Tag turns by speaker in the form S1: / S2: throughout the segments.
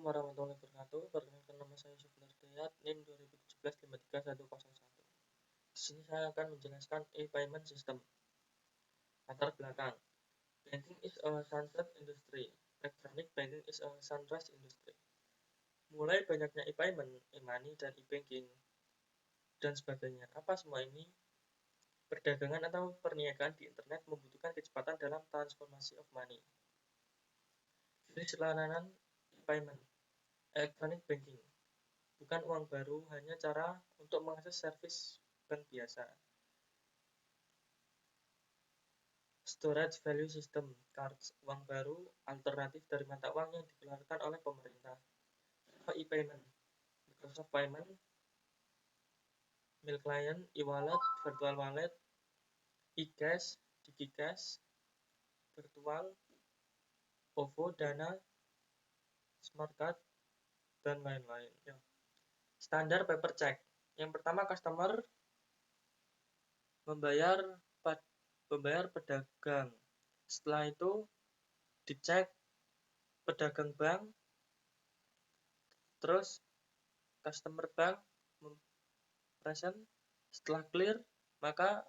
S1: warahmatullahi wabarakatuh. Perkenalkan, nama saya Yusuf Nurdayat, NIM 2017-53101. Di sini saya akan menjelaskan e-payment system. Latar belakang. Banking is a sunset industry. Electronic banking is a sunrise industry. Mulai banyaknya e-payment, e-money, dan e-banking, dan sebagainya. Apa semua ini? Perdagangan atau perniagaan di internet membutuhkan kecepatan dalam transformasi of money. Jenis layanan e-payment. Electronic banking. Bukan uang baru, hanya cara untuk mengakses servis bank biasa. Storage value system, cards, uang baru, alternatif dari mata uang yang dikeluarkan oleh pemerintah. E-payment, Microsoft Payment, Mail Client, e-wallet, virtual wallet, e-cash, DigiCash, virtual, OVO, Dana, Smart Card, dan lain-lain. Standar paper check. Yang pertama, customer membayar pedagang. Setelah itu dicek pedagang bank, terus customer bank present. Setelah clear, maka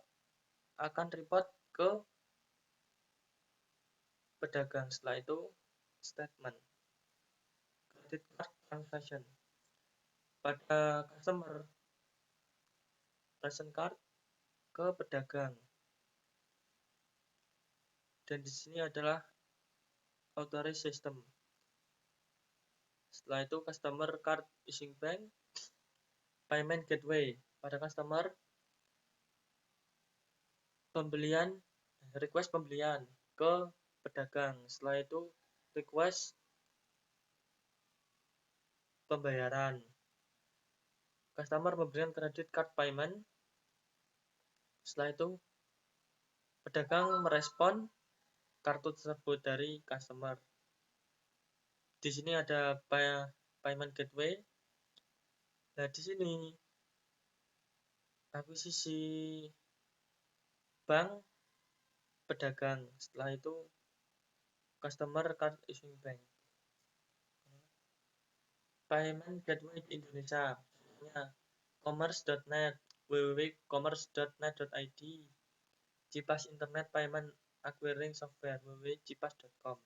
S1: akan report ke pedagang. Setelah itu statement. Credit card transaction. Pada customer present card ke pedagang. Dan di sini adalah authorized system. Setelah itu customer card issuing bank, payment gateway. Pada customer request pembelian ke pedagang. Setelah itu request pembayaran. Customer memberikan credit card payment. Setelah itu pedagang merespon kartu tersebut dari customer. Di sini ada payment gateway. Nah, di sini akuisisi bank pedagang. Setelah itu customer card issuing bank. Payment gateway di Indonesia. Commerce.net, www.commerce.net.id, Cipas Internet Payment Acquiring Software, www.cipas.com.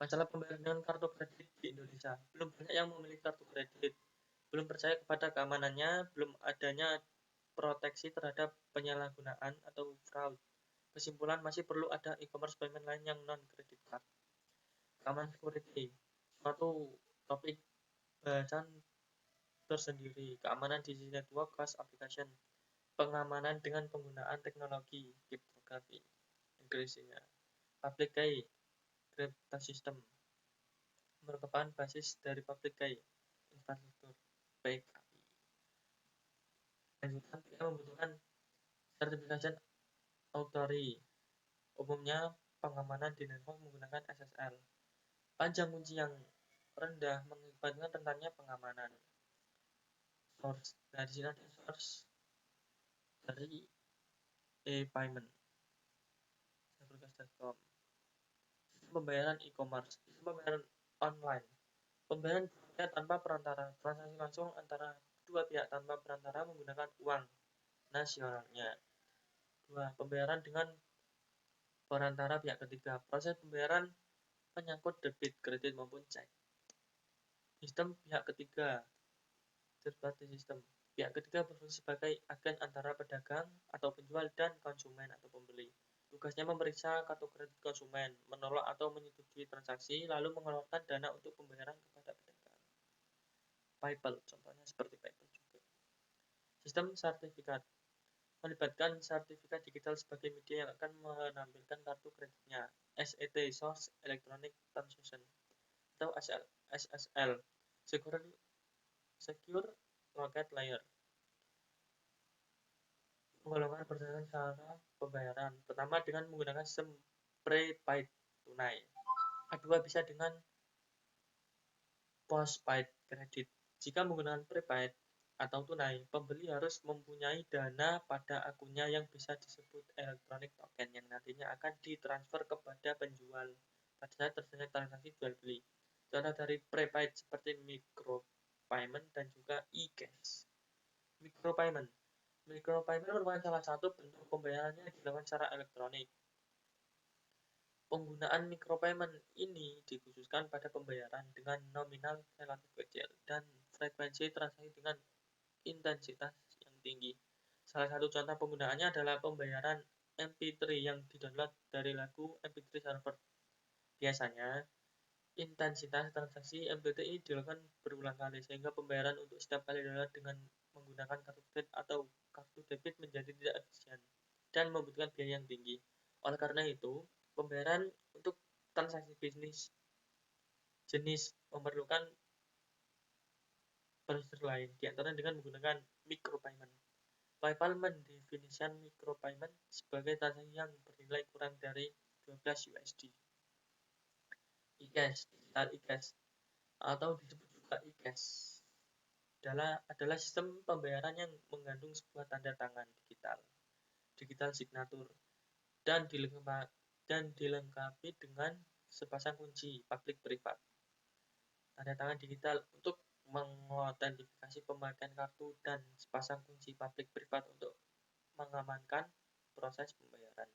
S1: Masalah pembayaran dengan kartu kredit di Indonesia. Belum banyak yang memiliki kartu kredit. Belum percaya kepada keamanannya, belum adanya proteksi terhadap penyalahgunaan atau fraud. Kesimpulan, masih perlu ada e-commerce payment lain yang non-credit card. Keamanan security, suatu topik bahasan tersendiri. Keamanan digital network class application, pengamanan dengan penggunaan teknologi kriptografi, enkripsinya. Public key crypto system, merupakan basis dari public key infrastruktur PKI. Lanjutan, kita membutuhkan certification authority, umumnya pengamanan di network menggunakan SSL. Panjang kunci yang rendah mengakibatkan rentannya pengamanan. Source, nah di sini ada source dari e-payment, cybercast.com. Pembayaran e-commerce, pembayaran online, pembayaran tanpa perantara, transaksi langsung antara dua pihak tanpa perantara menggunakan uang nasionalnya. 2. Pembayaran dengan perantara pihak ketiga, proses pembayaran menyangkut debit, kredit maupun cek. Sistem pihak ketiga, third party system. Pihak ketiga berfungsi sebagai agen antara pedagang atau penjual dan konsumen atau pembeli. Tugasnya memeriksa kartu kredit konsumen, menolak atau menyetujui transaksi, lalu mengeluarkan dana untuk pembayaran kepada pedagang. PayPal, contohnya seperti PayPal juga. Sistem sertifikat, melibatkan sertifikat digital sebagai media yang akan menampilkan kartu kreditnya. SET, Source Electronic Transaction, atau SSL, Secure Locket Layer. Penggolongan berdasarkan cara pembayaran. Pertama, dengan menggunakan sistem prepaid tunai. Kedua, bisa dengan postpaid kredit. Jika menggunakan prepaid atau tunai, pembeli harus mempunyai dana pada akunnya yang bisa disebut electronic token yang nantinya akan ditransfer kepada penjual pada saat terjadi transaksi jual beli. Contoh dari prepaid seperti micropayment dan juga e-cash. Micropayment merupakan salah satu bentuk pembayarannya dilakukan secara elektronik. Penggunaan micropayment ini dikhususkan pada pembayaran dengan nominal relatif kecil dan frekuensi transaksi dengan intensitas yang tinggi. Salah satu contoh penggunaannya adalah pembayaran MP3 yang didownload dari lagu MP3 server. Biasanya, intensitas transaksi MP3 ini dilakukan berulang kali, sehingga pembayaran untuk setiap kali download dengan menggunakan kartu kredit atau kartu debit menjadi tidak efisien dan membutuhkan biaya yang tinggi. Oleh karena itu, pembayaran untuk transaksi bisnis jenis memerlukan prosedur lain, di antaranya dengan menggunakan micropayment. PayPal mendefinisikan micropayment sebagai transaksi yang bernilai kurang dari 12 USD. E-cash, digital e-cash, atau disebut juga e-cash, adalah sistem pembayaran yang mengandung sebuah tanda tangan digital signature, dan dilengkapi dengan sepasang kunci public privat. Tanda tangan digital untuk mengotentifikasi pemakaian kartu dan sepasang kunci public privat untuk mengamankan proses pembayaran.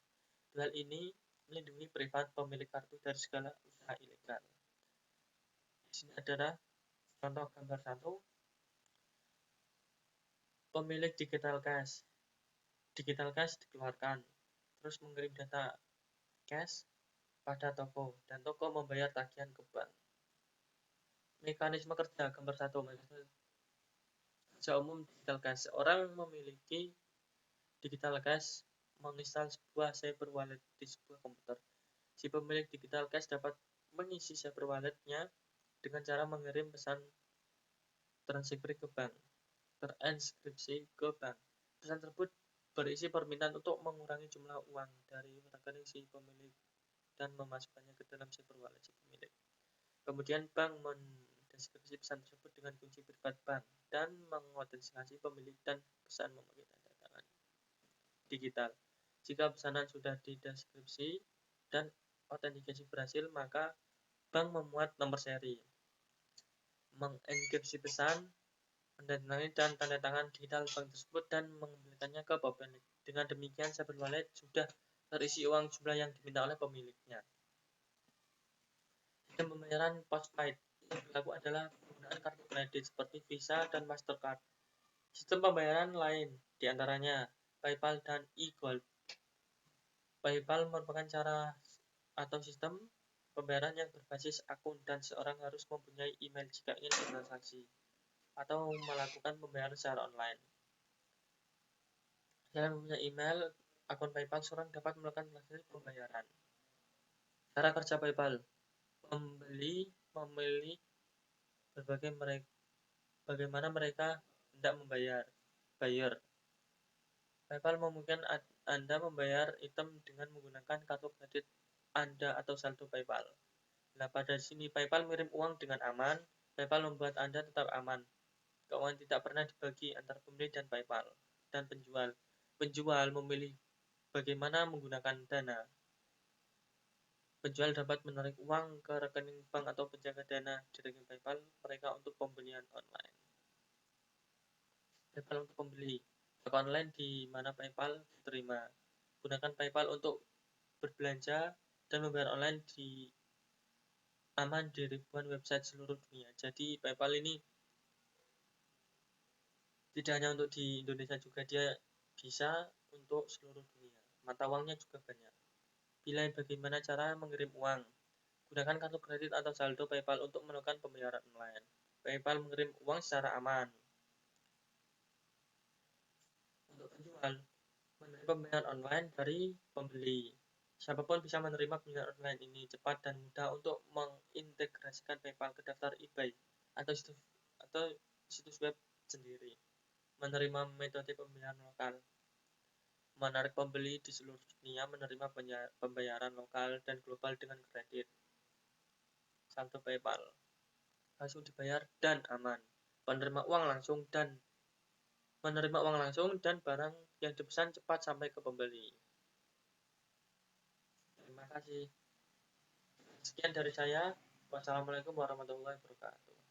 S1: Hal ini melindungi privat pemilik kartu dari segala usaha ilegal. Di sini adalah contoh gambar 1. Pemilik digital cash. Digital cash dikeluarkan, terus mengirim data cash pada toko, dan toko membayar tagihan ke bank. Mekanisme kerja gambar 1. Kerja umum digital cash. Seorang memiliki digital cash menginstal sebuah cyber wallet di sebuah komputer. Si pemilik digital cash dapat mengisi cyber wallet-nya dengan cara mengirim pesan transkripsi ke bank, terenskripsi ke bank. Pesan tersebut berisi permintaan untuk mengurangi jumlah uang dari rekening si pemilik dan memasukkannya ke dalam cyber wallet si pemilik. Kemudian bank mendeskripsi pesan tersebut dengan kunci privat bank dan mengotentikasi pemilik dan pesan memakai tanda tangan digital. Jika pesanan sudah dideskripsi dan autentikasi berhasil, maka bank memuat nomor seri, mengenkripsi pesan, menandatangani dan tanda tangan digital bank tersebut dan mengembalikannya ke pemilik. Dengan demikian, cyber wallet sudah terisi uang jumlah yang diminta oleh pemiliknya. Sistem pembayaran postpaid yang berlaku adalah penggunaan kartu kredit seperti Visa dan Mastercard. Sistem pembayaran lain diantaranya PayPal dan e-Gold. PayPal merupakan cara atau sistem pembayaran yang berbasis akun dan seorang harus mempunyai email jika ingin bertransaksi atau melakukan pembayaran secara online. Selain mempunyai email, akun PayPal, seorang dapat melakukan transaksi pembayaran. Cara kerja PayPal. Pembeli memilih bagaimana mereka hendak membayar. Buyer. PayPal memungkinkan Anda membayar item dengan menggunakan kartu kredit Anda atau saldo PayPal. Nah, pada sini PayPal mengirim uang dengan aman. PayPal membuat Anda tetap aman. Keuangan tidak pernah dibagi antara pembeli dan PayPal. Dan penjual. Penjual memilih bagaimana menggunakan dana. Penjual dapat menarik uang ke rekening bank atau penjaga dana di rekening PayPal mereka untuk pembelian online. PayPal untuk pembeli. Toko online di mana PayPal diterima. Gunakan PayPal untuk berbelanja dan membayar online aman di ribuan website seluruh dunia. Jadi PayPal ini tidak hanya untuk di Indonesia juga, dia bisa untuk seluruh dunia. Mata uangnya juga banyak. Pilih bagaimana cara mengirim uang. Gunakan kartu kredit atau saldo PayPal untuk melakukan pembayaran online. PayPal mengirim uang secara aman. Untuk penjual, menerima pembayaran online dari pembeli. Siapapun bisa menerima pembayaran online ini cepat dan mudah untuk mengintegrasikan PayPal ke daftar eBay atau situs web sendiri. Menerima metode pembayaran lokal. Menarik pembeli di seluruh dunia menerima pembayaran lokal dan global dengan kredit. Saldo PayPal. Langsung dibayar dan aman. Menerima uang langsung dan barang yang dipesan cepat sampai ke pembeli. Terima kasih. Sekian dari saya. Wassalamualaikum warahmatullahi wabarakatuh.